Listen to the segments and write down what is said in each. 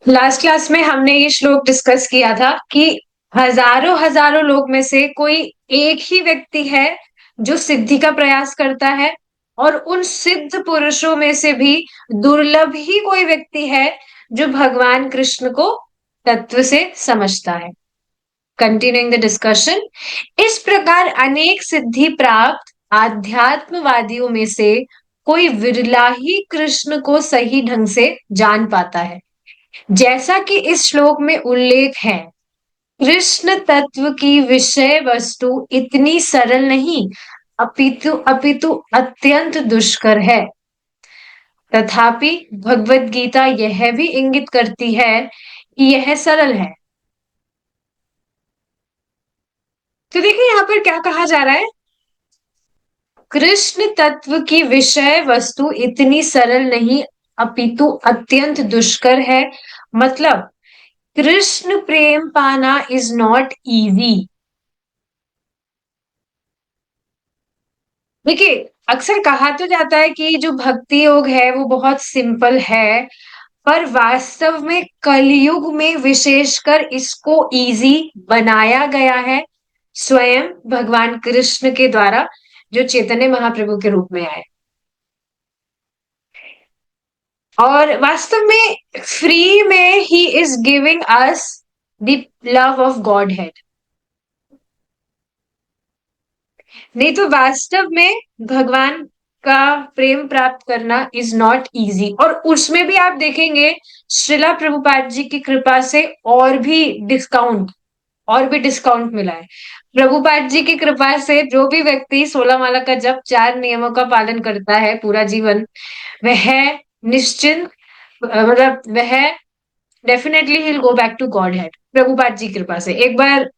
Last class में हमने ये श्लोक डिस्कस किया था कि हजारों हजारों लोग में से कोई एक ही व्यक्ति है जो सिद्धि का प्रयास करता है। और उन सिद्ध पुरुषों में से भी दुर्लभ ही कोई व्यक्ति है जो भगवान कृष्ण को तत्व से समझता है। कंटिन्यूइंग द डिस्कशन, इस प्रकार अनेक सिद्धि प्राप्त आध्यात्मवादियों में से कोई विरला ही कृष्ण को सही ढंग से जान पाता है। जैसा कि इस श्लोक में उल्लेख है, कृष्ण तत्व की विषय वस्तु इतनी सरल नहीं, अपितु अपितु अत्यंत दुष्कर है। तथापि भगवत गीता यह भी इंगित करती है कि यह सरल है। तो देखिए यहाँ पर क्या कहा जा रहा है, कृष्ण तत्व की विषय वस्तु इतनी सरल नहीं अपितु अत्यंत दुष्कर है। मतलब कृष्ण प्रेम पाना इज नॉट इजी। देखिए, अक्सर कहा तो जाता है कि जो भक्ति योग है वो बहुत सिंपल है, पर वास्तव में कलयुग में विशेषकर इसको इजी बनाया गया है स्वयं भगवान कृष्ण के द्वारा, जो चैतन्य महाप्रभु के रूप में आए। और वास्तव में फ्री में he is giving us the love of God head. नहीं तो वास्तव में भगवान का प्रेम प्राप्त करना इज नॉट इजी। और उसमें भी आप देखेंगे श्रीला प्रभुपाद जी की कृपा से और भी डिस्काउंट मिला है। प्रभुपाद जी की कृपा से जो भी व्यक्ति 16 माला का जप 4 नियमों का पालन करता है पूरा जीवन, वह निश्चिंत, मतलब वह डेफिनेटली ही go back to godhead Prabhupada ji की कृपा से। एक बार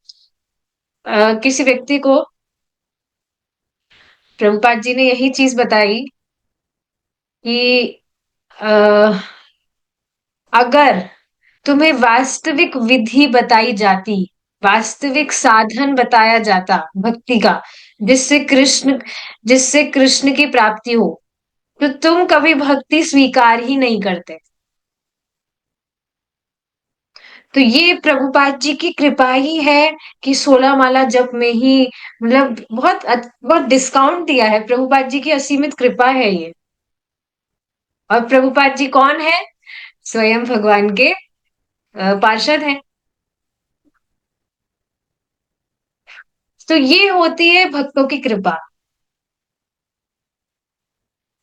किसी व्यक्ति को प्रभुपाद जी ने यही चीज बताई कि अ, अगर तुम्हें वास्तविक विधि बताई जाती, वास्तविक साधन बताया जाता भक्ति का, जिससे कृष्ण जिससे कृष्ण की प्राप्ति हो, तो तुम कभी भक्ति स्वीकार ही नहीं करते। तो ये प्रभुपाद जी की कृपा ही है कि 16 माला जप में ही, मतलब बहुत डिस्काउंट दिया है। प्रभुपाद जी की असीमित कृपा है ये। और प्रभुपाद जी कौन है? स्वयं भगवान के पार्षद हैं। तो ये होती है भक्तों की कृपा।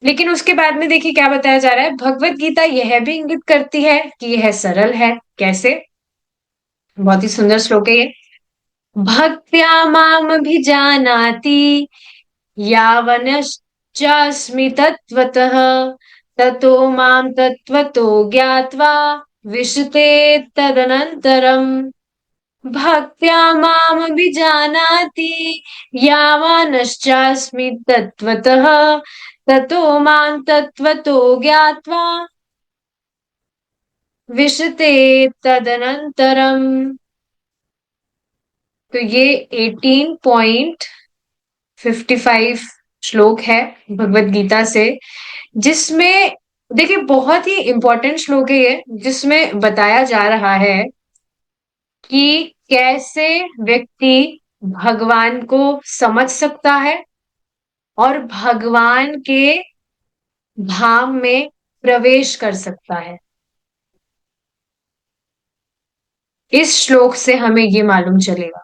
लेकिन उसके बाद में देखिए क्या बताया जा रहा है, भगवत गीता यह भी इंगित करती है कि यह सरल है। कैसे? बहुत ही सुंदर श्लोक है ये। भक्त्या माम अभिजानाति यावनश्चास्मि तत्त्वतः ततो माम तत्त्वतो ज्ञात्वा विशते तदनन्तरम्। भक्त्या माम अभिजानाति यावानश्चास्मि तत्त्वतः ततो मां तत्त्वतो ज्ञात्वा विशते तदनंतरम। तो ये 18.55 श्लोक है भगवत गीता से, जिसमें देखिए बहुत ही इंपॉर्टेंट श्लोक है ये, जिसमें बताया जा रहा है कि कैसे व्यक्ति भगवान को समझ सकता है और भगवान के धाम में प्रवेश कर सकता है। इस श्लोक से हमें ये मालूम चलेगा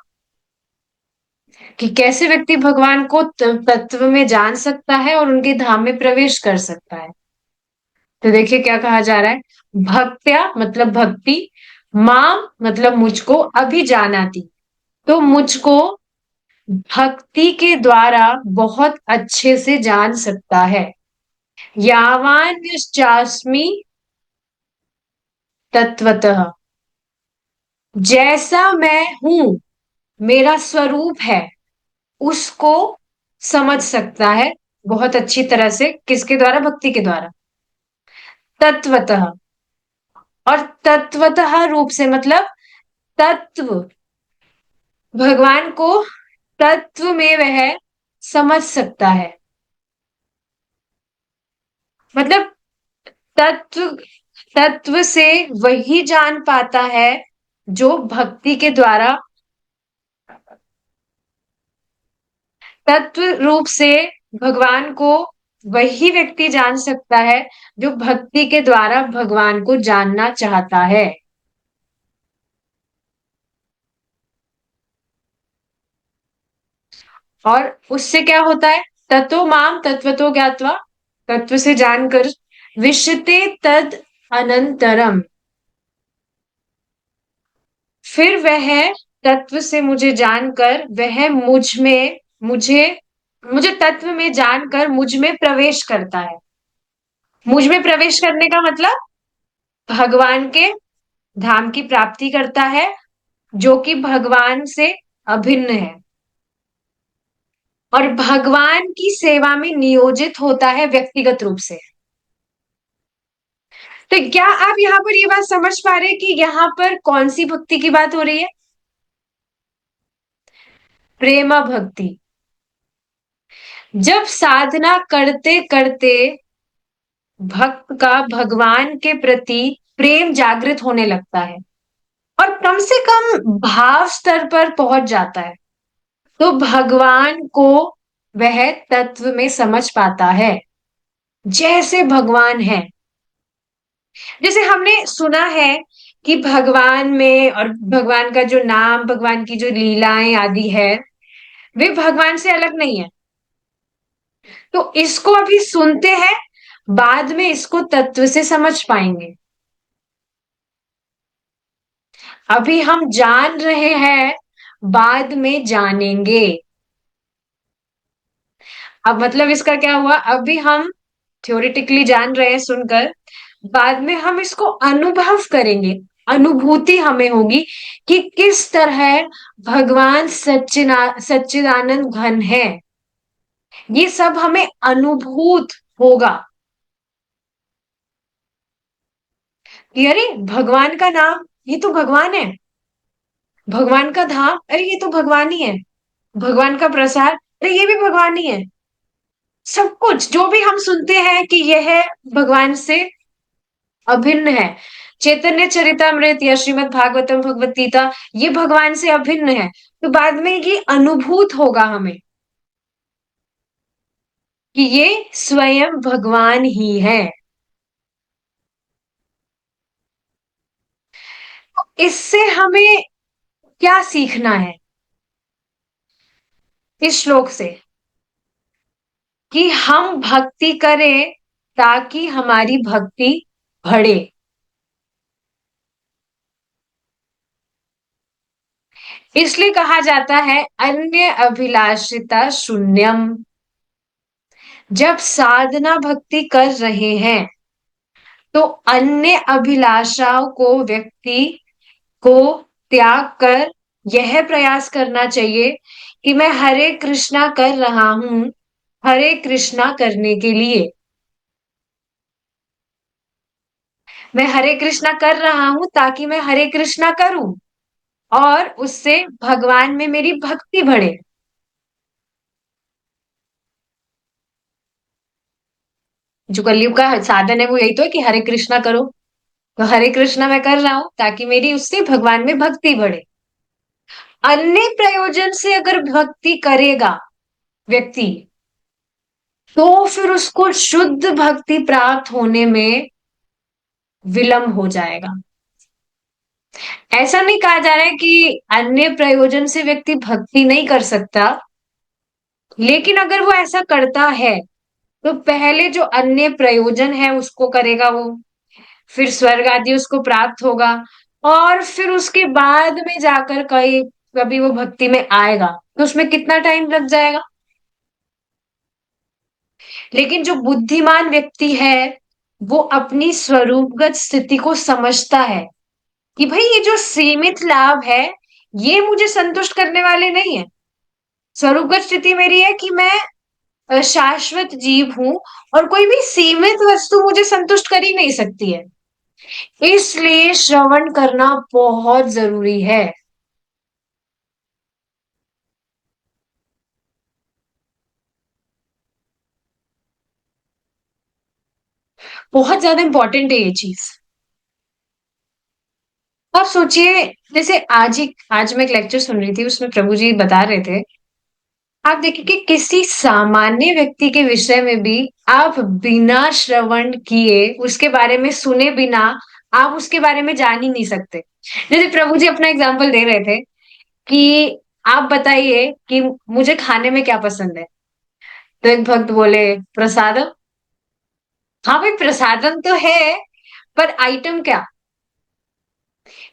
कि कैसे व्यक्ति भगवान को तत्व में जान सकता है और उनके धाम में प्रवेश कर सकता है। तो देखिए क्या कहा जा रहा है, भक्त्या मतलब भक्ति, माम मतलब मुझको, अभी जानाती तो मुझको भक्ति के द्वारा बहुत अच्छे से जान सकता है। यावान चास्मी तत्वतः, जैसा मैं हूं, मेरा स्वरूप है, उसको समझ सकता है बहुत अच्छी तरह से। किसके द्वारा? भक्ति के द्वारा। तत्वतः, और तत्वतः रूप से मतलब तत्व, भगवान को तत्व में वह समझ सकता है। मतलब तत्व तत्व से वही जान पाता है जो भक्ति के द्वारा, तत्व रूप से भगवान को वही व्यक्ति जान सकता है जो भक्ति के द्वारा भगवान को जानना चाहता है। और उससे क्या होता है? ततो माम तत्वतो ज्ञात्वा, तत्व से जानकर, विशते तद अनंतरम, फिर वह तत्व से मुझे जानकर वह मुझे मुझे तत्व में जानकर मुझ में प्रवेश करता है। मुझ में प्रवेश करने का मतलब भगवान के धाम की प्राप्ति करता है, जो कि भगवान से अभिन्न है और भगवान की सेवा में नियोजित होता है व्यक्तिगत रूप से। तो क्या आप यहाँ पर ये बात समझ पा रहे हैं कि यहाँ पर कौन सी भक्ति की बात हो रही है? प्रेमा भक्ति। जब साधना करते करते भक्त का भगवान के प्रति प्रेम जागृत होने लगता है और कम से कम भाव स्तर पर पहुंच जाता है, तो भगवान को वह तत्व में समझ पाता है जैसे भगवान है। जैसे हमने सुना है कि भगवान में और भगवान का जो नाम, भगवान की जो लीलाएं आदि है, वे भगवान से अलग नहीं है। तो इसको अभी सुनते हैं, बाद में इसको तत्व से समझ पाएंगे। अभी हम जान रहे हैं, बाद में जानेंगे। अब मतलब इसका क्या हुआ? अभी हम थ्योरेटिकली जान रहे हैं सुनकर, बाद में हम इसको अनुभव करेंगे। अनुभूति हमें होगी कि किस तरह भगवान सच्चिदानंद घन है। ये सब हमें अनुभूत होगा कि अरे भगवान का नाम, ये तो भगवान है। भगवान का धाम, अरे ये तो भगवान ही है। भगवान का प्रसाद, अरे ये भी भगवान ही है। सब कुछ जो भी हम सुनते हैं कि यह भगवान से अभिन्न है, चैतन्य चरितामृत या श्रीमद् भागवतम भगवत गीता, ये भगवान से अभिन्न है। तो बाद में ये अनुभूत होगा हमें कि ये स्वयं भगवान ही है। तो इससे हमें क्या सीखना है इस श्लोक से? कि हम भक्ति करें ताकि हमारी भक्ति बढ़े। इसलिए कहा जाता है अन्य अभिलाषिता शून्यम। जब साधना भक्ति कर रहे हैं तो अन्य अभिलाषाओं को व्यक्ति को त्याग कर यह प्रयास करना चाहिए कि मैं हरे कृष्णा कर रहा हूं, हरे कृष्णा करने के लिए। मैं हरे कृष्णा कर रहा हूं ताकि मैं हरे कृष्णा करूं और उससे भगवान में मेरी भक्ति बढ़े। जो कलयुग का साधन है वो यही तो है कि हरे कृष्णा करो। तो हरे कृष्णा मैं कर रहा हूं ताकि मेरी उससे भगवान में भक्ति बढ़े। अन्य प्रयोजन से अगर भक्ति करेगा व्यक्ति, तो फिर उसको शुद्ध भक्ति प्राप्त होने में विलंब हो जाएगा। ऐसा नहीं कहा जा रहा है कि अन्य प्रयोजन से व्यक्ति भक्ति नहीं कर सकता, लेकिन अगर वो ऐसा करता है तो पहले जो अन्य प्रयोजन है उसको करेगा वो, फिर स्वर्ग आदि उसको प्राप्त होगा और फिर उसके बाद में जाकर कहीं कभी वो भक्ति में आएगा, तो उसमें कितना टाइम लग जाएगा। लेकिन जो बुद्धिमान व्यक्ति है वो अपनी स्वरूपगत स्थिति को समझता है कि भाई ये जो सीमित लाभ है ये मुझे संतुष्ट करने वाले नहीं है। स्वरूपगत स्थिति मेरी है कि मैं शाश्वत जीव हूं और कोई भी सीमित वस्तु मुझे संतुष्ट कर ही नहीं सकती है। इसलिए श्रवण करना बहुत जरूरी है। बहुत ज्यादा इंपॉर्टेंट है ये चीज। आप सोचिए, जैसे आज मैं एक लेक्चर सुन रही थी, उसमें प्रभु जी बता रहे थे, आप देखिए कि किसी सामान्य व्यक्ति के विषय में भी आप बिना श्रवण किए, उसके बारे में सुने बिना, आप उसके बारे में जान ही नहीं सकते। जैसे प्रभु जी अपना एग्जाम्पल दे रहे थे कि आप बताइए कि मुझे खाने में क्या पसंद है। तो एक भक्त बोले, प्रसादम। हाँ भाई, प्रसादम तो है, पर आइटम क्या?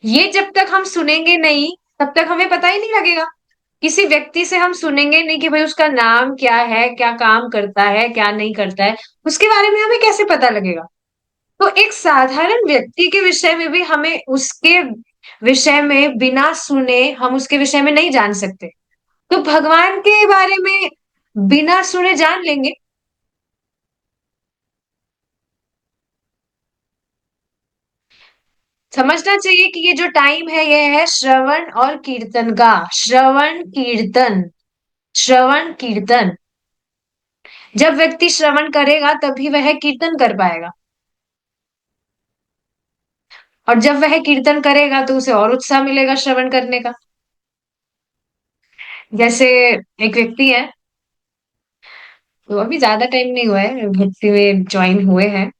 ये जब तक हम सुनेंगे नहीं, तब तक हमें पता ही नहीं लगेगा। किसी व्यक्ति से हम सुनेंगे नहीं कि भाई उसका नाम क्या है, क्या काम करता है, क्या नहीं करता है, उसके बारे में हमें कैसे पता लगेगा? तो एक साधारण व्यक्ति के विषय में भी हमें उसके विषय में बिना सुने हम उसके विषय में नहीं जान सकते। तो भगवान के बारे में बिना सुने जान लेंगे। समझना चाहिए कि ये जो टाइम है, ये है श्रवण और कीर्तन का। श्रवण कीर्तन, श्रवण कीर्तन। जब व्यक्ति श्रवण करेगा तभी वह कीर्तन कर पाएगा, और जब वह कीर्तन करेगा तो उसे और उत्साह मिलेगा श्रवण करने का। जैसे एक व्यक्ति है, तो अभी ज्यादा टाइम नहीं हुआ है भक्ति में ज्वाइन हुए हैं,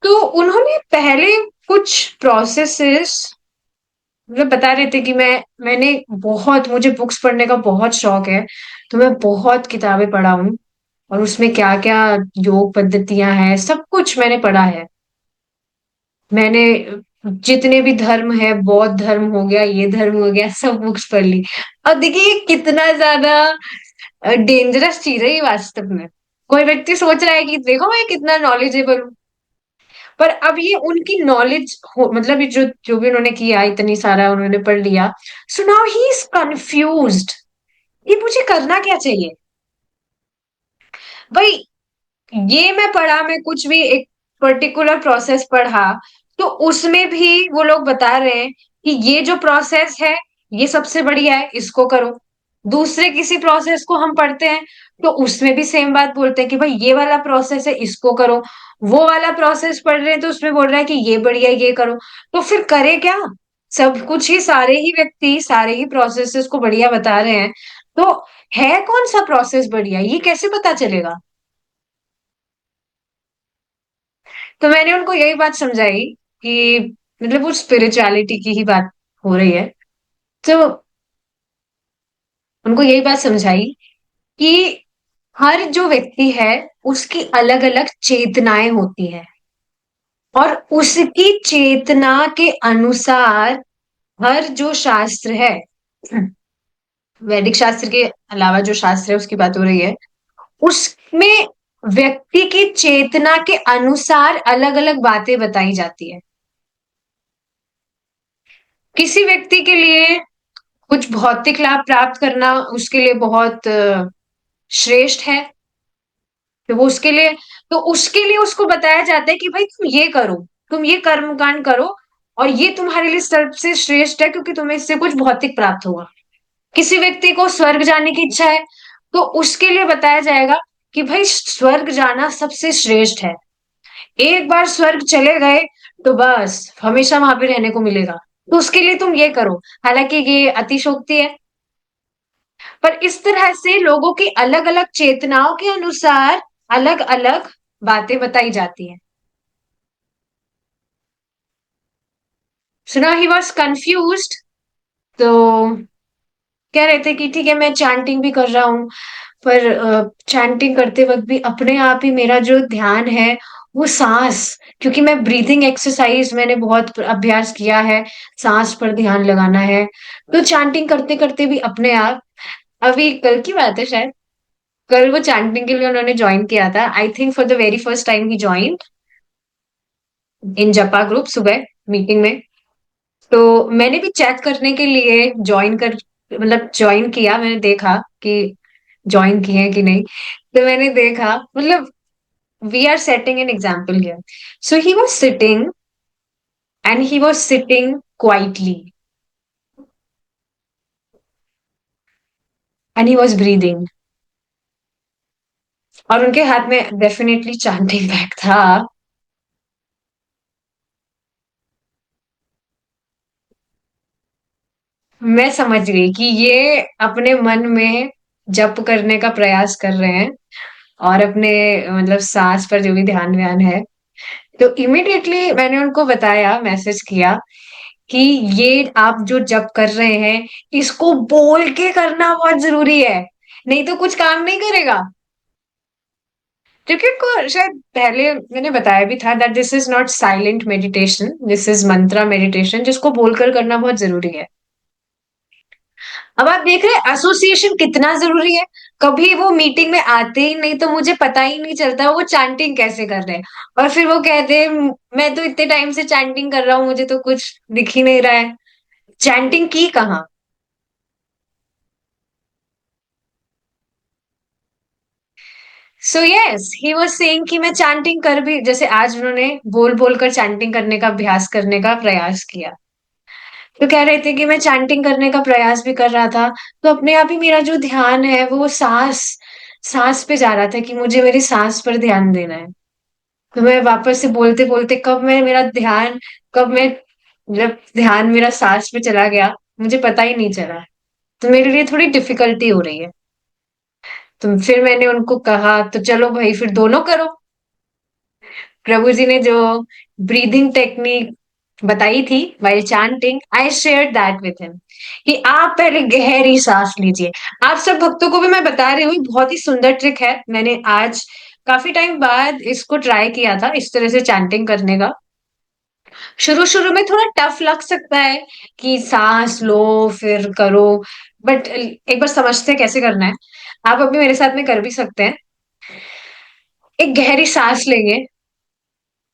तो उन्होंने पहले कुछ प्रोसेसेस, मतलब बता रहे थे कि मैंने बहुत, मुझे बुक्स पढ़ने का बहुत शौक है, तो मैं बहुत किताबें पढ़ा हूँ, और उसमें क्या क्या योग पद्धतियां हैं, सब कुछ मैंने पढ़ा है। मैंने जितने भी धर्म है, बौद्ध धर्म हो गया, ये धर्म हो गया, सब बुक्स पढ़ ली। अब देखिए ये कितना ज्यादा डेंजरस चीज है ये वास्तव में। कोई व्यक्ति सोच रहा है कि देखो मैं कितना नॉलेजेबल हूँ, पर अब ये उनकी नॉलेज हो, मतलब ये जो जो भी उन्होंने किया, इतनी सारा उन्होंने पढ़ लिया, so now he is confused, ये मुझे करना क्या चाहिए। भाई, ये मैं पढ़ा, मैं कुछ भी एक पर्टिकुलर प्रोसेस पढ़ा, तो उसमें भी वो लोग बता रहे हैं कि ये जो प्रोसेस है, ये सबसे बढ़िया है, इसको करो। दूसरे किसी प्रोसेस को हम पढ़ते हैं, तो उसमें भी सेम बात बोलते हैं कि भाई ये वाला प्रोसेस है, इसको करो। वो वाला प्रोसेस पढ़ रहे हैं तो उसमें बोल रहा है कि ये बढ़िया है, ये करो। तो फिर करे क्या? सब कुछ ही, सारे ही व्यक्ति सारे ही प्रोसेसेस को बढ़िया बता रहे हैं, तो है कौन सा प्रोसेस बढ़िया, ये कैसे पता चलेगा? तो मैंने उनको यही बात समझाई कि मतलब वो स्पिरिचुअलिटी की ही बात हो रही है, तो उनको यही बात समझाई कि हर जो व्यक्ति है, उसकी अलग अलग चेतनाएं होती हैं, और उसकी चेतना के अनुसार हर जो शास्त्र है, वैदिक शास्त्र के अलावा जो शास्त्र है उसकी बात हो रही है, उसमें व्यक्ति की चेतना के अनुसार अलग अलग बातें बताई जाती है। किसी व्यक्ति के लिए कुछ भौतिक लाभ प्राप्त करना उसके लिए बहुत श्रेष्ठ है, तो वो उसके लिए, तो उसके लिए उसको बताया जाता है कि भाई तुम ये करो, तुम ये कर्म कांड करो, और ये तुम्हारे लिए सबसे श्रेष्ठ है क्योंकि तुम्हें इससे कुछ भौतिक प्राप्त होगा। किसी व्यक्ति को स्वर्ग जाने की इच्छा है, तो उसके लिए बताया जाएगा कि भाई स्वर्ग जाना सबसे श्रेष्ठ है। एक बार स्वर्ग चले गए तो बस हमेशा वहां पे रहने को मिलेगा, तो उसके लिए तुम ये करो। हालांकि ये अतिशोक्ति है, पर इस तरह से लोगों की अलग अलग चेतनाओं के अनुसार अलग अलग बातें बताई जाती हैं। सुना ही वॉज कंफ्यूज्ड, तो कह रहे थे कि ठीक है मैं चैंटिंग भी कर रहा हूँ, पर चैंटिंग करते वक्त भी अपने आप ही मेरा जो ध्यान है वो सांस, क्योंकि मैं ब्रीथिंग एक्सरसाइज मैंने बहुत अभ्यास किया है, सांस पर ध्यान लगाना है, तो चैंटिंग करते करते भी अपने आप, अभी कल की बात है शायद, कल वो चैंटिंग के लिए उन्होंने ज्वाइन किया था, I think for the very first time he join in जपा ग्रुप सुबह मीटिंग में। तो मैंने भी चेक करने के लिए ज्वाइन कर, मतलब ज्वाइन किया, मैंने देखा कि ज्वाइन किए हैं कि नहीं। तो मैंने देखा, मतलब we are setting an example here. So he was sitting, and he was sitting quietly, and he was breathing, और उनके हाथ में डेफिनेटली चांटिंग बैग था। मैं समझ गई कि ये अपने मन में जप करने का प्रयास कर रहे हैं और अपने मतलब सांस पर जो भी ध्यान व्यान है। तो इमिडिएटली मैंने उनको बताया, मैसेज किया कि ये आप जो जप कर रहे हैं, इसको बोल के करना बहुत जरूरी है, नहीं तो कुछ काम नहीं करेगा। क्योंकि उनको शायद पहले मैंने बताया भी था that this is not silent meditation, this is Mantra meditation, जिसको बोलकर करना बहुत जरूरी है। अब आप देख रहे हैं एसोसिएशन कितना जरूरी है। कभी वो मीटिंग में आते ही नहीं तो मुझे पता ही नहीं चलता वो चैंटिंग कैसे कर रहे हैं। और फिर वो कहते हैं मैं तो इतने टाइम से चैंटिंग कर रहा हूँ, मुझे तो कुछ दिख ही नहीं रहा है। चैंटिंग की कहाँ। So yes he was saying कि मैं चैंटिंग कर भी, जैसे आज उन्होंने बोल बोल कर चैंटिंग करने का अभ्यास करने का प्रयास किया। तो कह रहे थे कि मैं चैंटिंग करने का प्रयास भी कर रहा था, तो अपने आप ही मेरा जो ध्यान है वो सांस सांस पे जा रहा था कि मुझे मेरी सांस पर ध्यान देना है। तो मैं वापस से बोलते बोलते कब मैं जब ध्यान मेरा सांस पे चला गया, मुझे पता ही नहीं चला। तो मेरे लिए थोड़ी डिफिकल्टी हो रही है। तो फिर मैंने उनको कहा तो चलो भाई फिर दोनों करो। प्रभु जी ने जो ब्रीदिंग टेक्निक बताई थी while chanting, I share that with him कि आप पहले गहरी सांस लीजिए। आप सब भक्तों को भी मैं बता रही हूँ, बहुत ही सुंदर ट्रिक है। मैंने आज काफी टाइम बाद इसको ट्राई किया था, इस तरह से चैंटिंग करने का। शुरू शुरू में थोड़ा टफ लग सकता है कि सांस लो फिर करो, बट एक बार समझते हैं कैसे करना है। आप अभी मेरे साथ में कर भी सकते हैं। एक गहरी सांस लेंगे,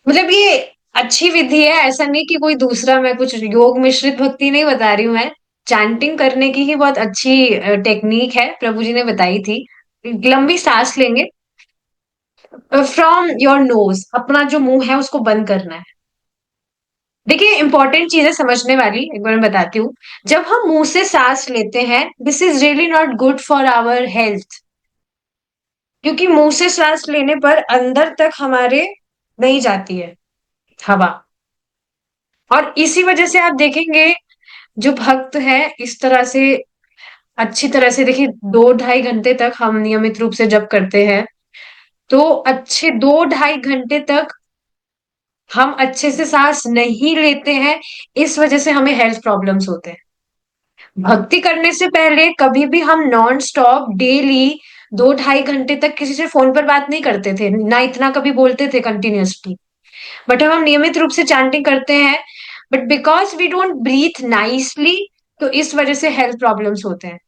मतलब ये अच्छी विधि है, ऐसा नहीं कि कोई दूसरा मैं कुछ योग मिश्रित भक्ति नहीं बता रही हूँ मैं। चैंटिंग करने की ही बहुत अच्छी टेक्निक है, प्रभु जी ने बताई थी। लंबी सांस लेंगे फ्रॉम योर नोज, अपना जो मुंह है उसको बंद करना है। देखिए इंपॉर्टेंट चीज है समझने वाली, एक बार मैं बताती हूँ। जब हम मुंह से सांस लेते हैं, this is really not good for our health. क्योंकि मुंह से सांस लेने पर अंदर तक हमारे नहीं जाती है हवा। और इसी वजह से आप देखेंगे जो भक्त है इस तरह से, अच्छी तरह से देखिए 2 ढाई घंटे तक हम नियमित रूप से जब करते हैं, तो अच्छे 2 ढाई घंटे तक हम अच्छे से सांस नहीं लेते हैं। इस वजह से हमें हेल्थ प्रॉब्लम्स होते हैं। भक्ति करने से पहले कभी भी हम नॉन स्टॉप डेली 2 ढाई घंटे तक किसी से फोन पर बात नहीं करते थे, ना इतना कभी बोलते थे कंटिन्यूअसली। बट अब हम नियमित रूप से चैंटिंग करते हैं, but because we don't breathe nicely, तो इस वजह से हेल्थ प्रॉब्लम्स होते हैं।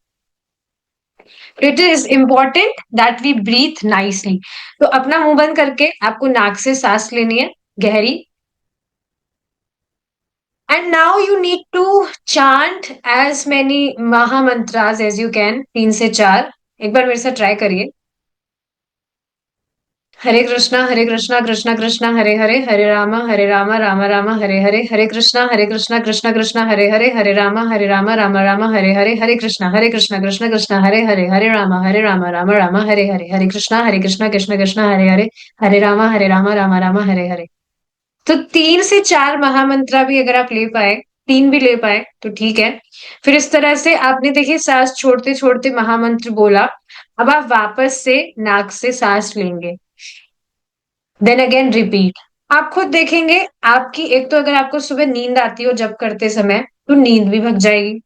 It is important that we breathe nicely. तो अपना मुंह बंद करके आपको नाक से सांस लेनी है गहरी। And now you need to chant as many mahamantras as you can, 3 से 4। एक बार मेरे साथ ट्राई करिए। हरे कृष्णा कृष्णा कृष्णा हरे हरे, हरे रामा रामा रामा हरे हरे, हरे कृष्णा कृष्णा कृष्णा हरे हरे रामा रामा हरे कृष्णा कृष्णा कृष्णा हरे रामा रामा रामा हरे कृष्णा कृष्णा कृष्णा हरे रामा रामा हरे। तो 3 से 4 महामंत्रा भी अगर आप ले पाए, 3 भी ले पाए तो ठीक है। फिर इस तरह से आपने देखिए सांस छोड़ते छोड़ते महामंत्र बोला। अब आप वापस से नाक से सांस लेंगे, देन अगेन रिपीट। आप खुद देखेंगे आपकी, एक तो अगर आपको सुबह नींद आती हो जब करते समय, तो नींद भी भग जाएगी।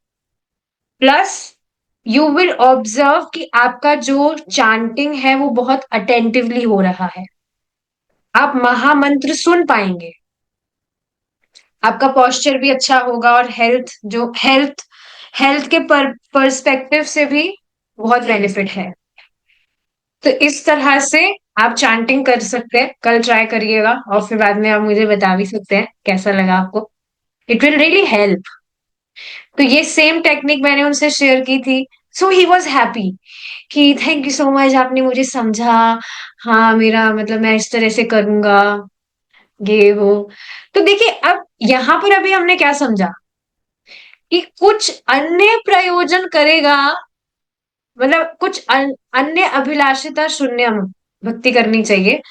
प्लस यू विल ऑब्जर्व कि आपका जो चांटिंग है वो बहुत अटेंटिवली हो रहा है। आप महामंत्र सुन पाएंगे, आपका पोस्चर भी अच्छा होगा, और हेल्थ के पर्सपेक्टिव से भी बहुत बेनिफिट है। तो इस तरह से आप चांटिंग कर सकते हैं, कल ट्राई करिएगा और फिर बाद में आप मुझे बता भी सकते हैं कैसा लगा आपको। It will really help. तो ये सेम टेक्निक मैंने उनसे शेयर की थी। सो ही वॉज हैप्पी कि थैंक यू सो मच, आपने मुझे समझा। हाँ मेरा मतलब मैं इस तरह से करूंगा ये वो। तो देखिए अब यहाँ पर अभी हमने क्या समझा कि कुछ अन्य प्रयोजन करेगा, मतलब कुछ अन्य अभिलाषिता शून्य भक्ति करनी चाहिए,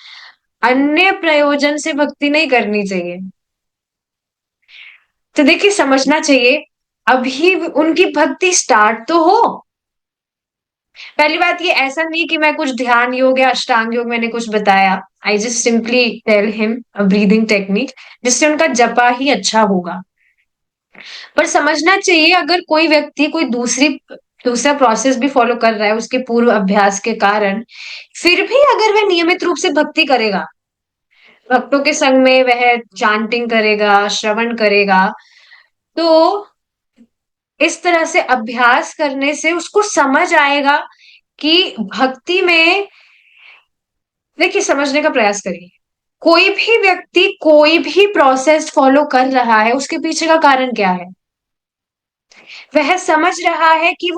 अन्य प्रयोजन से भक्ति नहीं करनी चाहिए। तो देखिए समझना चाहिए, अभी उनकी भक्ति स्टार्ट तो हो। पहली बात ये ऐसा नहीं कि मैं कुछ ध्यान योग या अष्टांग योग मैंने कुछ बताया। I just simply tell him a breathing technique जिससे उनका जपा ही अच्छा होगा। पर समझना चाहिए अगर कोई व्यक्ति कोई दूसरा प्रोसेस भी फॉलो कर रहा है उसके पूर्व अभ्यास के कारण, फिर भी अगर वह नियमित रूप से भक्ति करेगा, भक्तों के संग में वह चांटिंग करेगा, श्रवण करेगा, तो इस तरह से अभ्यास करने से उसको समझ आएगा कि भक्ति में, देखिए समझने का प्रयास करिए, कोई भी व्यक्ति कोई भी प्रोसेस फॉलो कर रहा है उसके पीछे का कारण क्या है। वह समझ रहा है कि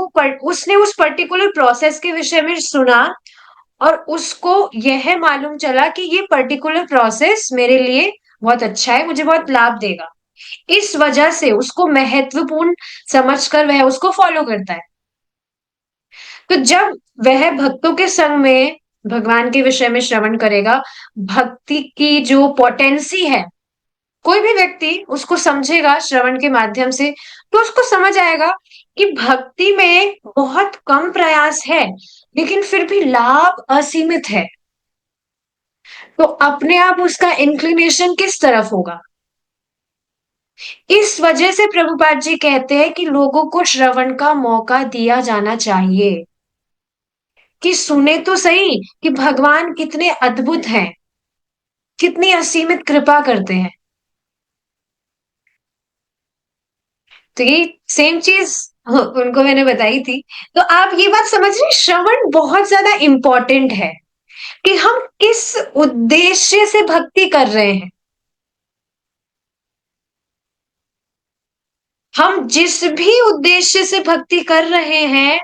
उसने उस पर्टिकुलर प्रोसेस के विषय में सुना और उसको यह मालूम चला कि ये पर्टिकुलर प्रोसेस मेरे लिए बहुत अच्छा है, मुझे बहुत लाभ देगा। इस वजह से उसको महत्वपूर्ण समझकर वह उसको फॉलो करता है। तो जब वह भक्तों के संग में भगवान के विषय में श्रवण करेगा, भक्ति की जो पोटेंसी है, कोई भी व्यक्ति उसको समझेगा श्रवण के माध्यम से, तो उसको समझ आएगा कि भक्ति में बहुत कम प्रयास है लेकिन फिर भी लाभ असीमित है। तो अपने आप उसका इंक्लिनेशन किस तरफ होगा। इस वजह से प्रभुपाद जी कहते हैं कि लोगों को श्रवण का मौका दिया जाना चाहिए, कि सुने तो सही कि भगवान कितने अद्भुत हैं, कितनी असीमित कृपा करते हैं। तो ये सेम चीज उनको मैंने बताई थी। तो आप ये बात समझ रहे हैं, श्रवण बहुत ज्यादा इंपॉर्टेंट है कि हम किस उद्देश्य से भक्ति कर रहे हैं। हम जिस भी उद्देश्य से भक्ति कर रहे हैं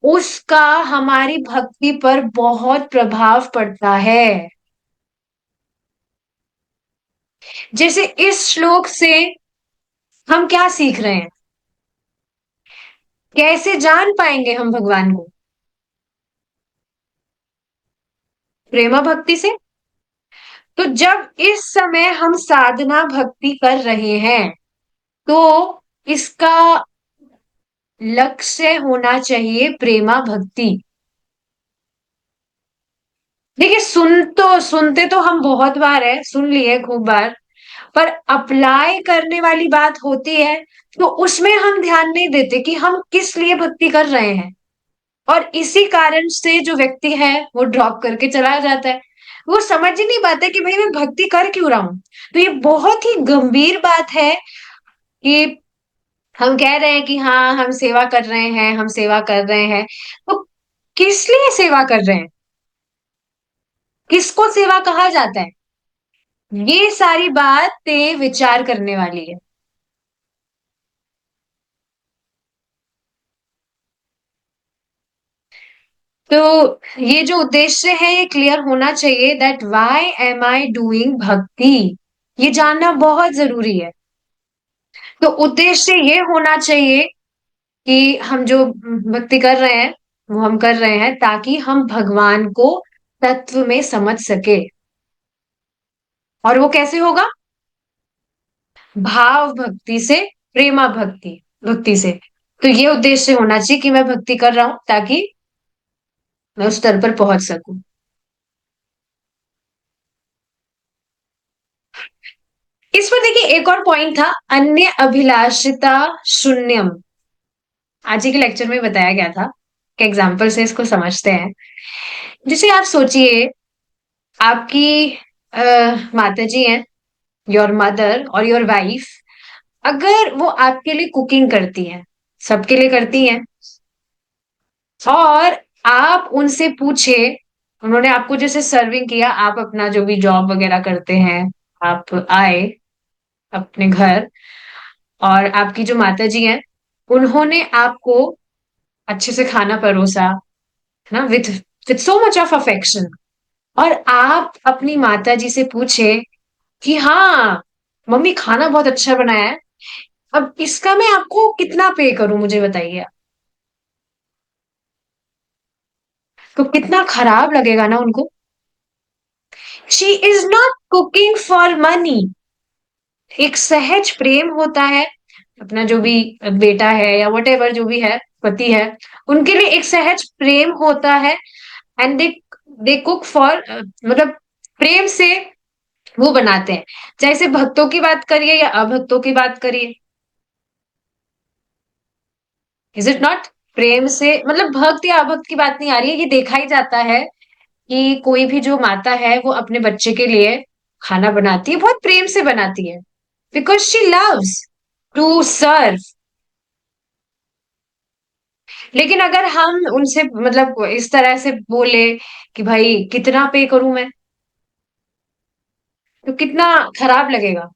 उसका हमारी भक्ति पर बहुत प्रभाव पड़ता है। जैसे इस श्लोक से हम क्या सीख रहे हैं, कैसे जान पाएंगे हम भगवान को। प्रेमा भक्ति से। तो जब इस समय हम साधना भक्ति कर रहे हैं तो इसका लक्ष्य होना चाहिए प्रेमा भक्ति। देखिए सुनते तो हम बहुत बार है, सुन लिए खूब बार, पर अप्लाई करने वाली बात होती है तो उसमें हम ध्यान नहीं देते कि हम किस लिए भक्ति कर रहे हैं। और इसी कारण से जो व्यक्ति है वो ड्रॉप करके चला जाता है। वो समझ ही नहीं पाता कि भाई मैं भक्ति कर क्यों रहा हूं। तो ये बहुत ही गंभीर बात है कि हम कह रहे हैं कि हाँ हम सेवा कर रहे हैं, हम सेवा कर रहे हैं, तो किस लिए सेवा कर रहे हैं, किसको सेवा कहा जाता है, ये सारी बातें विचार करने वाली है। तो ये जो उद्देश्य है ये क्लियर होना चाहिए, that why am I doing भक्ति, ये जानना बहुत जरूरी है। तो उद्देश्य ये होना चाहिए कि हम जो भक्ति कर रहे हैं वो हम कर रहे हैं ताकि हम भगवान को तत्व में समझ सके। और वो कैसे होगा, भाव भक्ति से, प्रेमा भक्ति भक्ति से। तो ये उद्देश्य होना चाहिए कि मैं भक्ति कर रहा हूं ताकि मैं उस स्तर पर पहुंच सकूं। इस पर देखिए एक और पॉइंट था, अन्य अभिलाषिता शून्यम। आज ही के लेक्चर में बताया गया था कि एग्जाम्पल से इसको समझते हैं। जैसे आप सोचिए, आपकी माता जी हैं, योर मदर और योर वाइफ, अगर वो आपके लिए कुकिंग करती हैं, सबके लिए करती हैं, और आप उनसे पूछे, उन्होंने आपको जैसे सर्विंग किया, आप अपना जो भी जॉब वगैरह करते हैं, आप आए अपने घर, और आपकी जो माता जी हैं उन्होंने आपको अच्छे से खाना परोसा, है ना, with with so much of affection, और आप अपनी माता जी से पूछे कि हाँ मम्मी खाना बहुत अच्छा बनाया है, अब इसका मैं आपको कितना पे करूं मुझे बताइए। तो कितना खराब लगेगा ना उनको। She is not cooking for money. एक सहज प्रेम होता है, अपना जो भी बेटा है या वट एवर जो भी है, पति है, उनके लिए एक सहज प्रेम होता है। एंड दे कुक फॉर, मतलब प्रेम से वो बनाते हैं। चाहे से भक्तों की बात करिए या अभक्तों की बात करिए, इज इट नॉट? प्रेम से मतलब भक्त या अभक्त की बात नहीं आ रही है, ये देखा ही जाता है कि कोई भी जो माता है वो अपने बच्चे के लिए खाना बनाती है, बहुत प्रेम से बनाती है, because she loves to serve. लेकिन अगर हम उनसे मतलब इस तरह से बोले कि भाई कितना पे करूं मैं, तो कितना खराब लगेगा।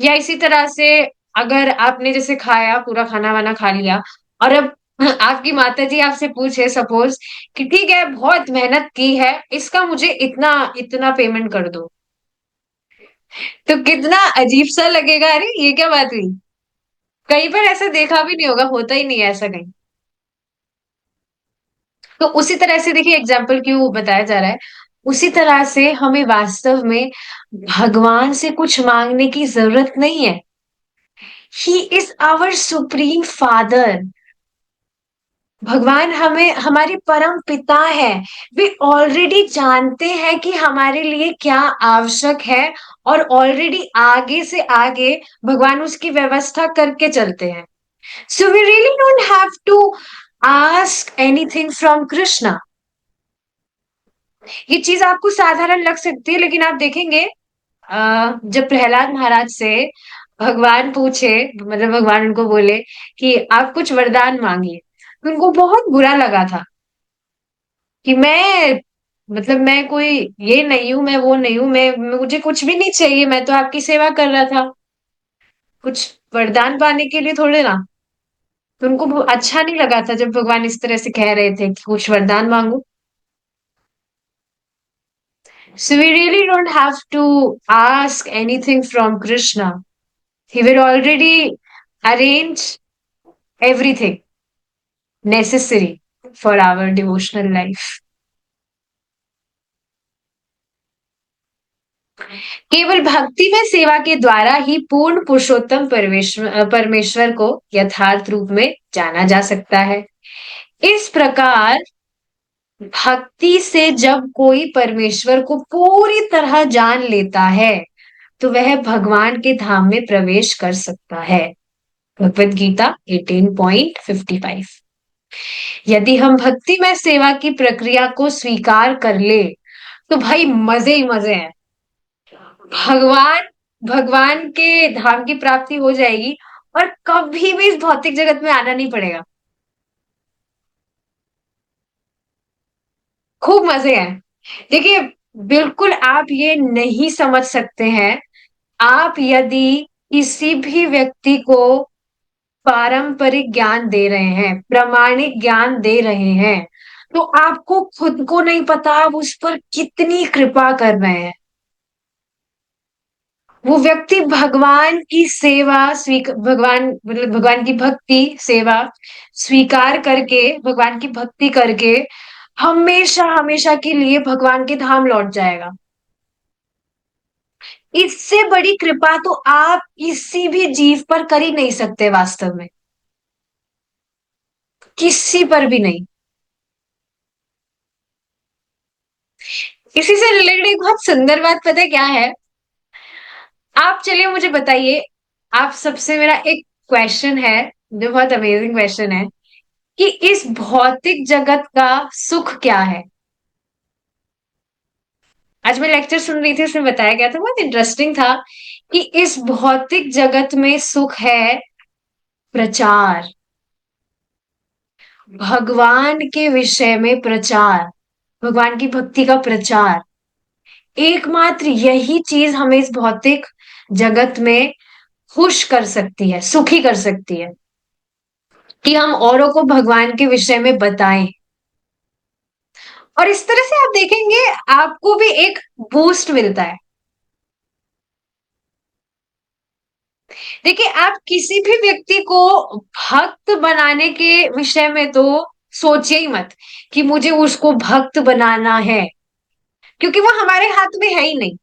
या इसी तरह से अगर आपने जैसे खाया, पूरा खाना वाना खा लिया, और अब आपकी माता जी आपसे पूछे सपोज कि ठीक है बहुत मेहनत की है, इसका मुझे इतना इतना पेमेंट कर दो, तो कितना अजीब सा लगेगा, अरे ये क्या बात हुई। कहीं पर ऐसा देखा भी नहीं होगा, होता ही नहीं है ऐसा कहीं। तो उसी तरह से देखिए एग्जाम्पल क्यों बताया जा रहा है, उसी तरह से हमें वास्तव में भगवान से कुछ मांगने की जरूरत नहीं है। He is our supreme father. भगवान हमें हमारे परम पिता है। वे ऑलरेडी जानते हैं कि हमारे लिए क्या आवश्यक है, और ऑलरेडी आगे से आगे भगवान उसकी व्यवस्था करके चलते हैं। So we really don't have to ask anything from Krishna. ये चीज आपको साधारण लग सकती है, लेकिन आप देखेंगे जब प्रहलाद महाराज से भगवान पूछे, मतलब भगवान उनको बोले कि आप कुछ वरदान मांगिए, तो उनको बहुत बुरा लगा था कि मैं, मतलब मैं कोई ये नहीं हूं, मैं वो नहीं हूं, मुझे कुछ भी नहीं चाहिए, मैं तो आपकी सेवा कर रहा था, कुछ वरदान पाने के लिए थोड़े ना। तो उनको अच्छा नहीं लगा था जब भगवान इस तरह से कह रहे थे कि कुछ वरदान मांगो। So we really don't have to ask anything from Krishna. He will already arrange everything necessary for our devotional life. केवल भक्ति में सेवा के द्वारा ही पूर्ण पुरुषोत्तम परमेश्वर परमेश्वर को यथार्थ रूप में जाना जा सकता है। इस प्रकार भक्ति से जब कोई परमेश्वर को पूरी तरह जान लेता है, तो वह भगवान के धाम में प्रवेश कर सकता है। भगवत गीता 18.55। यदि हम भक्ति में सेवा की प्रक्रिया को स्वीकार कर ले, तो भाई मजे ही मजे हैं। भगवान भगवान के धाम की प्राप्ति हो जाएगी, और कभी भी इस भौतिक जगत में आना नहीं पड़ेगा। खूब मजे हैं। देखिए, बिल्कुल आप ये नहीं समझ सकते हैं, आप यदि किसी भी व्यक्ति को पारंपरिक ज्ञान दे रहे हैं, प्रामाणिक ज्ञान दे रहे हैं, तो आपको खुद को नहीं पता आप उस पर कितनी कृपा कर रहे हैं। वो व्यक्ति भगवान की सेवा भगवान मतलब भगवान की भक्ति सेवा स्वीकार करके, भगवान की भक्ति करके हमेशा हमेशा के लिए भगवान के धाम लौट जाएगा। इससे बड़ी कृपा तो आप किसी भी जीव पर कर ही नहीं सकते वास्तव में, किसी पर भी नहीं। इसी से रिलेटेड एक बहुत सुंदर बात पता है क्या है? आप चलिए मुझे बताइए, आप सबसे मेरा एक क्वेश्चन है जो बहुत अमेजिंग क्वेश्चन है, कि इस भौतिक जगत का सुख क्या है? आज मैं लेक्चर सुन रही थी, उसमें बताया गया था, बहुत इंटरेस्टिंग था, कि इस भौतिक जगत में सुख है प्रचार, भगवान के विषय में प्रचार, भगवान की भक्ति का प्रचार। एकमात्र यही चीज हमें इस भौतिक जगत में खुश कर सकती है, सुखी कर सकती है, कि हम औरों को भगवान के विषय में बताएं। और इस तरह से आप देखेंगे आपको भी एक बूस्ट मिलता है। देखिए, आप किसी भी व्यक्ति को भक्त बनाने के विषय में तो सोचिए ही मत कि मुझे उसको भक्त बनाना है, क्योंकि वो हमारे हाथ में है ही नहीं।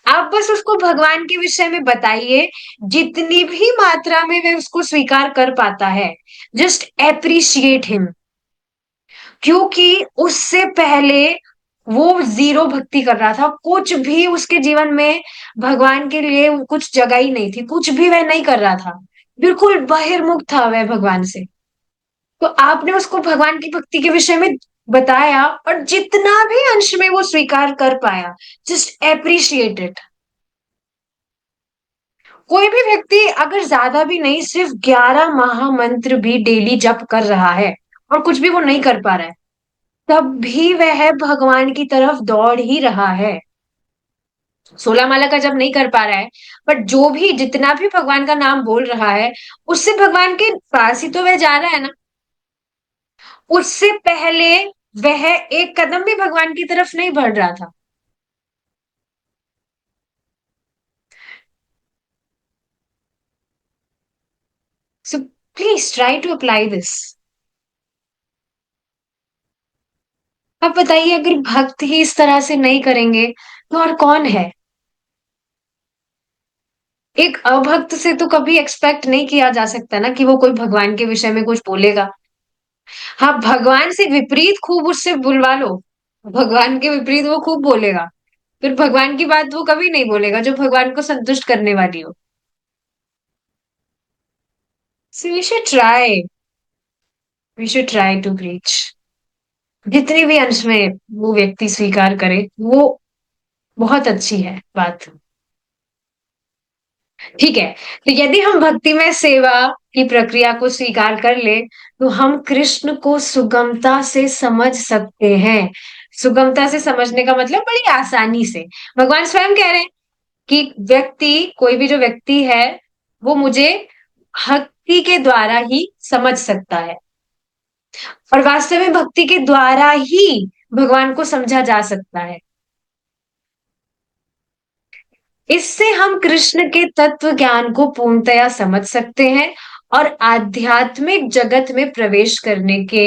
आप बस उसको भगवान के विषय में बताइए, जितनी भी मात्रा में वह उसको स्वीकार कर पाता है, जस्ट एप्रिशिएट हिम। क्योंकि उससे पहले वो जीरो भक्ति कर रहा था, कुछ भी उसके जीवन में भगवान के लिए कुछ जगह ही नहीं थी, कुछ भी वह नहीं कर रहा था, बिल्कुल बहिर्मुख था वह भगवान से। तो आपने उसको भगवान की भक्ति के विषय में बताया, और जितना भी अंश में वो स्वीकार कर पाया, जस्ट एप्रिशिएट इट। कोई भी व्यक्ति अगर ज्यादा भी नहीं, सिर्फ 11 महामंत्र भी डेली जप कर रहा है और कुछ भी वो नहीं कर पा रहा है, तब भी वह भगवान की तरफ दौड़ ही रहा है। 16 माला का जब नहीं कर पा रहा है, बट जो भी जितना भी भगवान का नाम बोल रहा है, उससे भगवान के पास ही तो वह जा रहा है ना। उससे पहले वह एक कदम भी भगवान की तरफ नहीं बढ़ रहा था। So please try to apply this. अब बताइए, अगर भक्त ही इस तरह से नहीं करेंगे तो और कौन है? एक अभक्त से तो कभी एक्सपेक्ट नहीं किया जा सकता ना कि वो कोई भगवान के विषय में कुछ बोलेगा। हाँ, भगवान से विपरीत खूब उससे बुलवा लो, भगवान के विपरीत वो खूब बोलेगा, फिर भगवान की बात वो कभी नहीं बोलेगा जो भगवान को संतुष्ट करने वाली हो। So we should try, we should try to preach, जितने भी अंश में वो व्यक्ति स्वीकार करे, वो बहुत अच्छी है बात। ठीक है, तो यदि हम भक्तिमय सेवा की प्रक्रिया को स्वीकार कर ले, तो हम कृष्ण को सुगमता से समझ सकते हैं। सुगमता से समझने का मतलब बड़ी आसानी से। भगवान स्वयं कह रहे हैं कि व्यक्ति, कोई भी जो व्यक्ति है, वो मुझे भक्ति के द्वारा ही समझ सकता है, और वास्तव में भक्ति के द्वारा ही भगवान को समझा जा सकता है। इससे हम कृष्ण के तत्व ज्ञान को पूर्णतया समझ सकते हैं और आध्यात्मिक जगत में प्रवेश करने के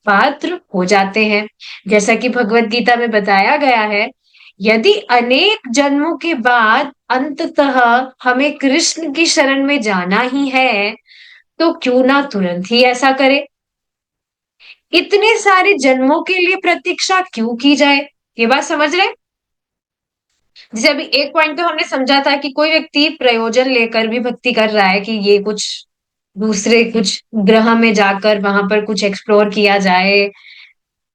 पात्र हो जाते हैं। जैसा कि भगवत गीता में बताया गया है, यदि अनेक जन्मों के बाद अंततः हमें कृष्ण की शरण में जाना ही है, तो क्यों ना तुरंत ही ऐसा करें। इतने सारे जन्मों के लिए प्रतीक्षा क्यों की जाए? ये बात समझ रहे हैं? जैसे अभी एक पॉइंट तो हमने समझा था कि कोई व्यक्ति प्रयोजन लेकर भी भक्ति कर रहा है कि ये कुछ दूसरे कुछ ग्रह में जाकर वहां पर कुछ एक्सप्लोर किया जाए,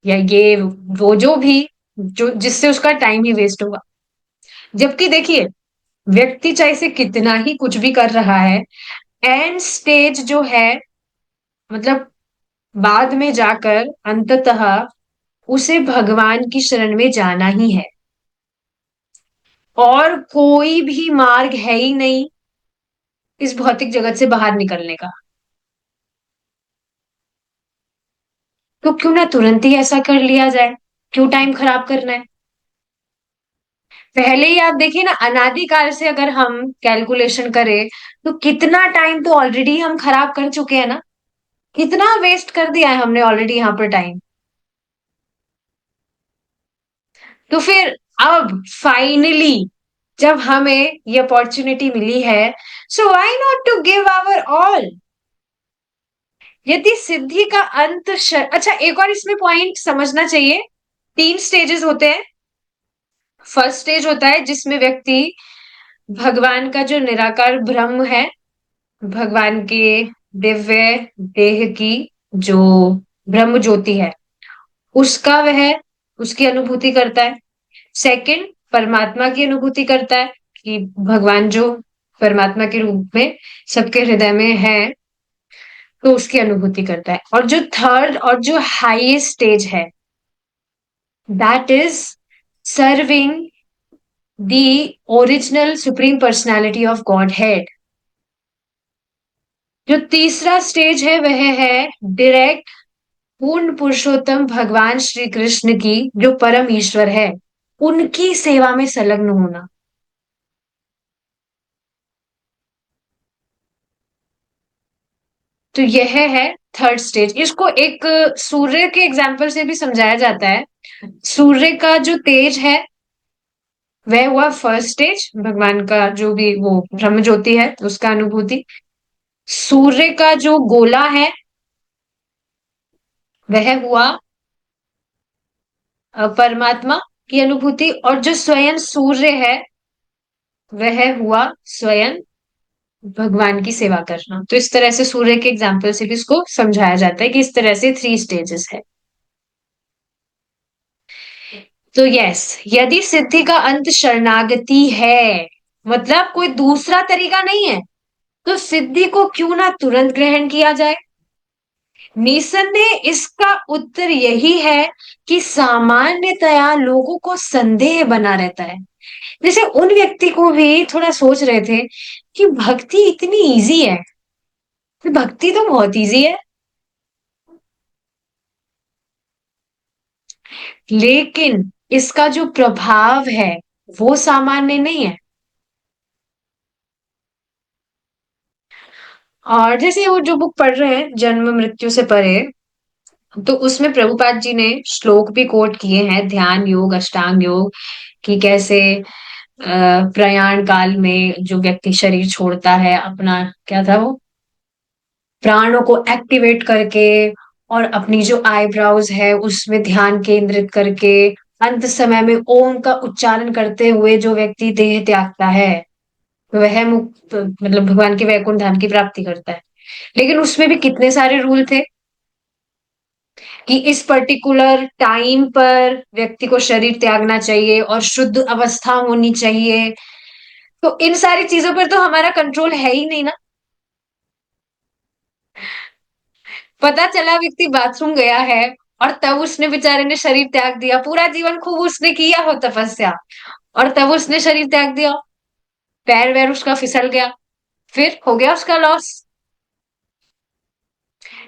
या ये वो जो भी, जो जिससे उसका टाइम ही वेस्ट होगा। जबकि देखिए, व्यक्ति चाहे से कितना ही कुछ भी कर रहा है, एंड स्टेज जो है, मतलब बाद में जाकर अंततः उसे भगवान की शरण में जाना ही है, और कोई भी मार्ग है ही नहीं इस भौतिक जगत से बाहर निकलने का। तो क्यों ना तुरंत ही ऐसा कर लिया जाए, क्यों टाइम खराब करना है? पहले ही आप देखिए ना, अनादिकाल से अगर हम कैलकुलेशन करें, तो कितना टाइम तो ऑलरेडी हम खराब कर चुके हैं ना, कितना वेस्ट कर दिया है हमने ऑलरेडी यहाँ पर टाइम। तो फिर अब फाइनली जब हमें ये अपॉर्चुनिटी मिली है, so why not to give our all. यदि सिद्धि का अच्छा, एक और इसमें पॉइंट समझना चाहिए। 3 स्टेजेस होते हैं। फर्स्ट स्टेज होता है जिसमें व्यक्ति भगवान का जो निराकार ब्रह्म है, भगवान के दिव्य देह की जो ब्रह्म ज्योति है, उसका वह उसकी अनुभूति करता है। सेकंड, परमात्मा की अनुभूति करता है कि भगवान जो परमात्मा के रूप में सबके हृदय में है, तो उसकी अनुभूति करता है। और जो थर्ड और जो हाईएस्ट स्टेज है, that is serving the original supreme personality of God head. जो तीसरा स्टेज है वह है डायरेक्ट पूर्ण पुरुषोत्तम भगवान श्री कृष्ण की, जो परम ईश्वर है, उनकी सेवा में संलग्न होना। तो यह है थर्ड स्टेज। इसको एक सूर्य के एग्जाम्पल से भी समझाया जाता है। सूर्य का जो तेज है, वह हुआ फर्स्ट स्टेज, भगवान का जो भी वो ब्रह्म ज्योति है उसका अनुभूति। सूर्य का जो गोला है वह हुआ परमात्मा की अनुभूति, और जो स्वयं सूर्य है वह हुआ स्वयं भगवान की सेवा करना। तो इस तरह से सूर्य के एग्जाम्पल से भी इसको समझाया जाता है कि इस तरह से 3 स्टेजेस है। तो यस, यदि सिद्धि का अंत शरणागति है, मतलब कोई दूसरा तरीका नहीं है, तो सिद्धि को क्यों ना तुरंत ग्रहण किया जाए। निसंदेह इसका उत्तर यही है कि सामान्यतया लोगों को संदेह बना रहता है। जैसे उन व्यक्ति को भी थोड़ा सोच रहे थे कि भक्ति इतनी इजी है, तो भक्ति तो बहुत इजी है, लेकिन इसका जो प्रभाव है वो सामान्य नहीं है। और जैसे वो जो बुक पढ़ रहे हैं जन्म मृत्यु से परे, तो उसमें प्रभुपाद जी ने श्लोक भी कोट किए हैं ध्यान योग अष्टांग योग, कि कैसे प्रयाण काल में जो व्यक्ति शरीर छोड़ता है अपना, क्या था वो, प्राणों को एक्टिवेट करके और अपनी जो आईब्राउज है उसमें ध्यान केंद्रित करके अंत समय में ओम का उच्चारण करते हुए जो व्यक्ति देह त्यागता है वह मुक्त, मतलब भगवान के वैकुंठ धाम की प्राप्ति करता है। लेकिन उसमें भी कितने सारे रूल थे कि इस पर्टिकुलर टाइम पर व्यक्ति को शरीर त्यागना चाहिए और शुद्ध अवस्था होनी चाहिए। तो इन सारी चीजों पर तो हमारा कंट्रोल है ही नहीं ना। पता चला व्यक्ति बाथरूम गया है और तब उसने बेचारे ने शरीर त्याग दिया, पूरा जीवन खूब उसने किया हो तपस्या, और तब उसने शरीर त्याग दिया, पैर वैर उसका फिसल गया, फिर हो गया उसका लॉस।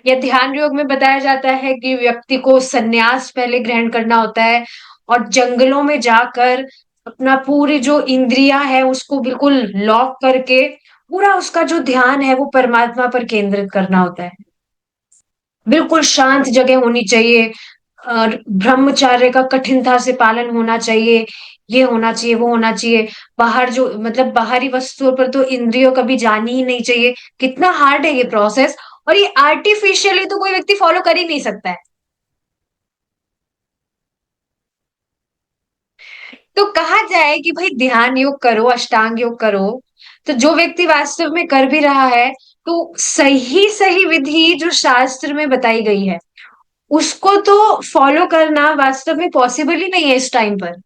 या ध्यान योग में बताया जाता है कि व्यक्ति को संन्यास पहले ग्रहण करना होता है और जंगलों में जाकर अपना पूरी जो इंद्रियां है उसको बिल्कुल लॉक करके पूरा उसका जो ध्यान है वो परमात्मा पर केंद्रित करना होता है। बिल्कुल शांत जगह होनी चाहिए और ब्रह्मचार्य का कठिनता से पालन होना चाहिए, ये होना चाहिए वो होना चाहिए। बाहर जो मतलब बाहरी वस्तुओं पर तो इंद्रियों कभी जानी ही नहीं चाहिए। कितना हार्ड है ये प्रोसेस, और ये आर्टिफिशियली तो कोई व्यक्ति फॉलो कर ही नहीं सकता है। तो कहा जाए कि भाई ध्यान योग करो अष्टांग योग करो, तो जो व्यक्ति वास्तव में कर भी रहा है तो सही सही विधि जो शास्त्र में बताई गई है उसको तो फॉलो करना वास्तव में पॉसिबल ही नहीं है इस टाइम पर।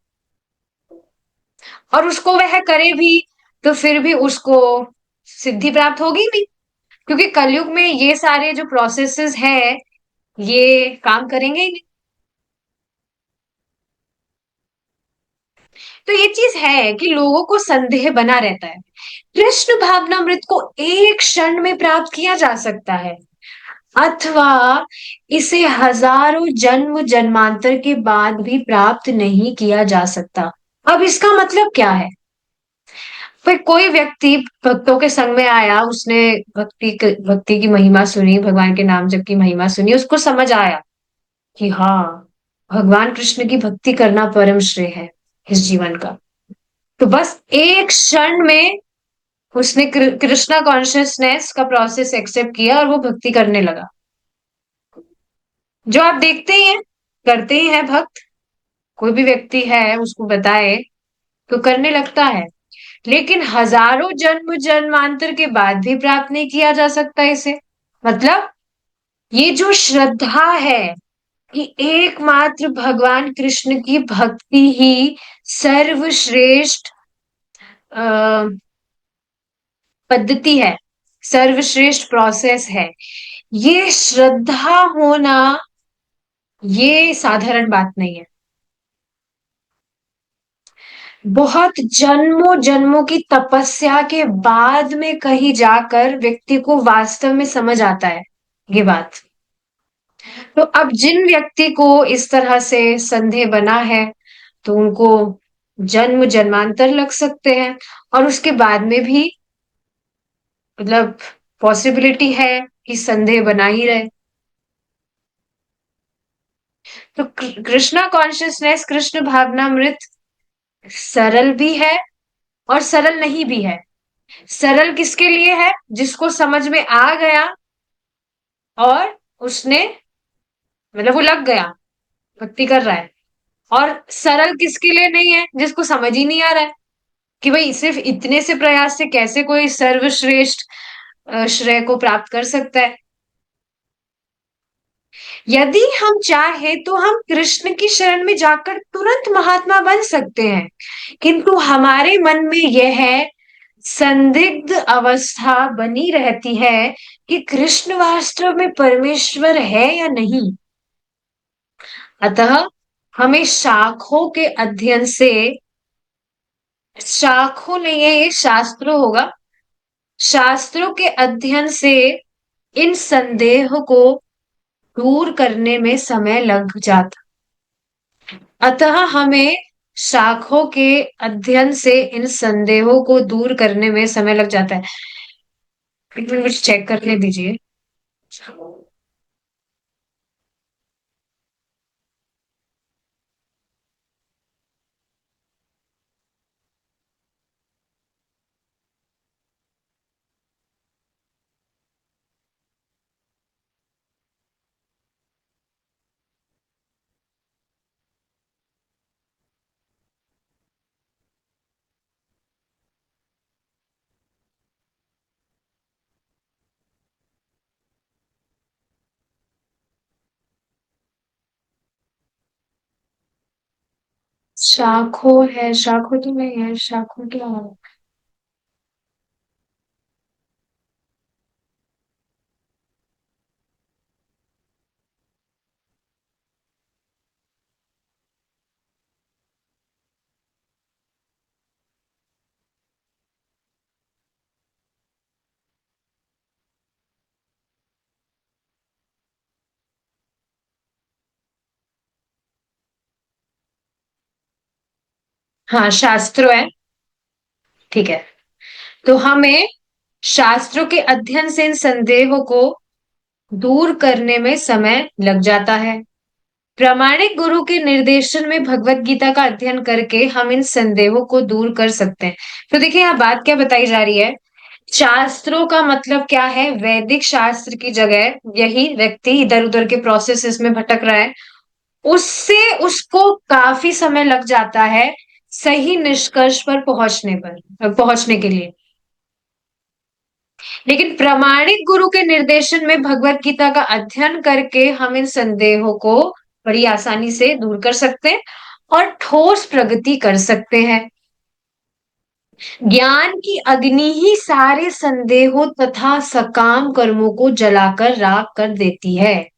और उसको वह करे भी तो फिर भी उसको सिद्धि प्राप्त होगी नहीं, क्योंकि कलयुग में ये सारे जो प्रोसेसेस है ये काम करेंगे ही नहीं। तो ये चीज है कि लोगों को संदेह बना रहता है। कृष्ण भावनामृत को एक क्षण में प्राप्त किया जा सकता है, अथवा इसे हजारों जन्म जन्मांतर के बाद भी प्राप्त नहीं किया जा सकता। अब इसका मतलब क्या है। फिर कोई व्यक्ति भक्तों के संग में आया, उसने भक्ति की महिमा सुनी, भगवान के नाम जप की महिमा सुनी, उसको समझ आया कि हाँ, भगवान कृष्ण की भक्ति करना परम श्रेय है इस जीवन का। तो बस एक क्षण में उसने कृष्णा कॉन्शियसनेस का प्रोसेस एक्सेप्ट किया और वो भक्ति करने लगा। जो आप देखते ही हैं, करते ही हैं भक्त, कोई भी व्यक्ति है उसको बताए तो करने लगता है। लेकिन हजारों जन्म जन्मांतर के बाद भी प्राप्त नहीं किया जा सकता इसे। मतलब ये जो श्रद्धा है कि एकमात्र भगवान कृष्ण की भक्ति ही सर्वश्रेष्ठ पद्धति है, सर्वश्रेष्ठ प्रोसेस है, ये श्रद्धा होना ये साधारण बात नहीं है। बहुत जन्मों जन्मों की तपस्या के बाद में कहीं जाकर व्यक्ति को वास्तव में समझ आता है ये बात। तो अब जिन व्यक्ति को इस तरह से संदेह बना है तो उनको जन्म जन्मांतर लग सकते हैं, और उसके बाद में भी मतलब पॉसिबिलिटी है कि संदेह बना ही रहे। तो कृष्णा कॉन्शियसनेस, कृष्ण भावनामृत सरल भी है और सरल नहीं भी है। सरल किसके लिए है? जिसको समझ में आ गया और उसने, मतलब वो लग गया, भक्ति कर रहा है। और सरल किसके लिए नहीं है? जिसको समझ ही नहीं आ रहा है कि भाई सिर्फ इतने से प्रयास से कैसे कोई सर्वश्रेष्ठ श्रेय को प्राप्त कर सकता है। यदि हम चाहे तो हम कृष्ण की शरण में जाकर तुरंत महात्मा बन सकते हैं, किंतु हमारे मन में यह संदिग्ध अवस्था बनी रहती है कि कृष्ण वास्तव में परमेश्वर है या नहीं। अतः हमें शाखों के अध्ययन से, शाखों नहीं है ये, शास्त्रों होगा, शास्त्रों के अध्ययन से इन संदेह को दूर करने में समय लग जाता। अतः हमें शाखों के अध्ययन से इन संदेहों को दूर करने में समय लग जाता है। एक मिनट मुझे चेक करने दीजिए। शाखों है, शाखों तो नहीं है, शाखों क्या है? हाँ, शास्त्रों है। ठीक है। तो हमें शास्त्रों के अध्ययन से इन संदेहों को दूर करने में समय लग जाता है। प्रामाणिक गुरु के निर्देशन में भगवत गीता का अध्ययन करके हम इन संदेहों को दूर कर सकते हैं। तो देखिए यहाँ बात क्या बताई जा रही है। शास्त्रों का मतलब क्या है? वैदिक शास्त्र की जगह यही व्यक्ति इधर उधर के प्रोसेसेस में भटक रहा है, उससे उसको काफी समय लग जाता है सही निष्कर्ष पर पहुंचने के लिए। लेकिन प्रामाणिक गुरु के निर्देशन में भगवत गीता का अध्ययन करके हम इन संदेहों को बड़ी आसानी से दूर कर सकते हैं और ठोस प्रगति कर सकते हैं। ज्ञान की अग्नि ही सारे संदेहों तथा सकाम कर्मों को जलाकर राख कर देती है।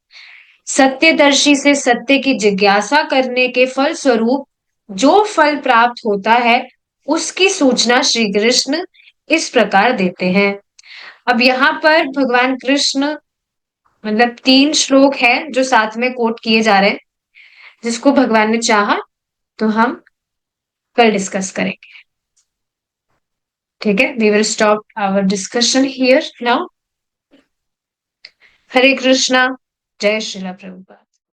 सत्यदर्शी से सत्य की जिज्ञासा करने के फल स्वरूप जो फल प्राप्त होता है उसकी सूचना श्री कृष्ण इस प्रकार देते हैं। अब यहाँ पर भगवान कृष्ण, मतलब 3 श्लोक हैं जो साथ में कोट किए जा रहे हैं, जिसको भगवान ने चाहा तो हम कल डिस्कस करेंगे। ठीक है, we will stop our discussion here now. Hare Krishna. जय श्रीला प्रभुपाद।